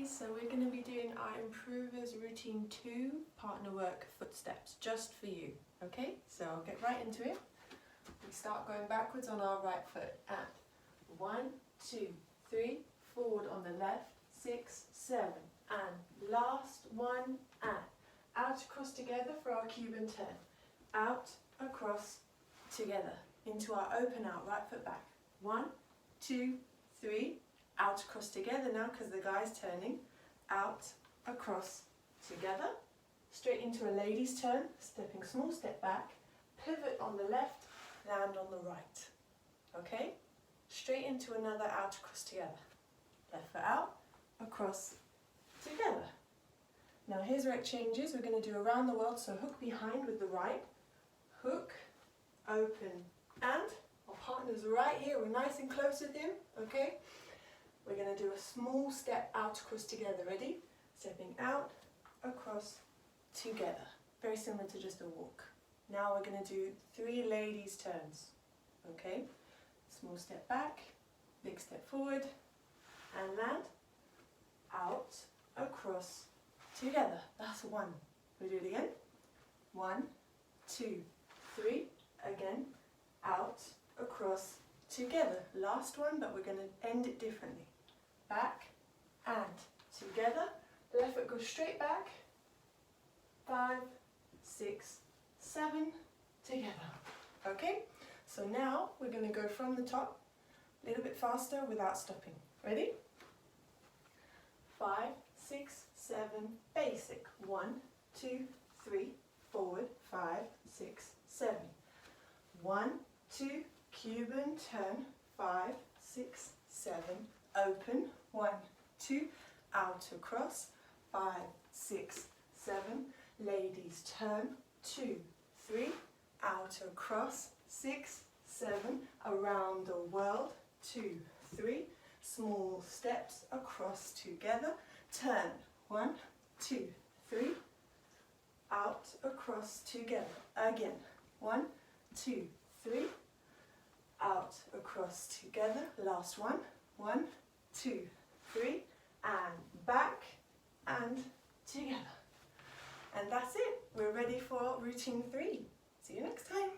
Okay, so we're going to be doing our Improvers Routine 2 Partner Work Footsteps just for you. Okay, so I'll get right into it. We start going backwards on our right foot at 1, 2, 3, forward on the left, 6, 7, and last one, and out across together for our Cuban turn. Out, across, together, into our open out, right foot back. 1, 2, 3, out across together now because the guy's turning. Out, across, together. Straight into a lady's turn, stepping small step back, pivot on the left, land on the right. Okay? Straight into another out across together. Left foot out, across, together. Now here's where it changes. We're going to do around the world, so hook behind with the right, hook, open, and our partner's right here. We're nice and close with him, okay? We're going to do a small step out across together. Ready? Stepping out, across, together. Very similar to just a walk. Now we're going to do 3 ladies' turns, okay? Small step back, big step forward, and land, out, across, together. That's 1. We do it again. 1, 2, 3. Again, out, across, together. Last one, but we're going to end it differently. Back and together. Left foot goes straight back. 5, 6, 7. Together. Okay? So now we're going to go from the top a little bit faster without stopping. Ready? 5, 6, 7, basic. 1, 2, 3, forward. 5, 6, 7. 1, 2, Cuban turn. 5, 6, 7, open. 1, 2, out across. 5, 6, 7, ladies turn. 2, 3, out across. 6, 7, around the world. 2, 3, small steps across together. Turn. 1, 2, 3, out across together. Again. 1, 2, 3, out across together. Last one. 1, 2, 3, and back and together. And that's it. We're ready for routine 3. See you next time.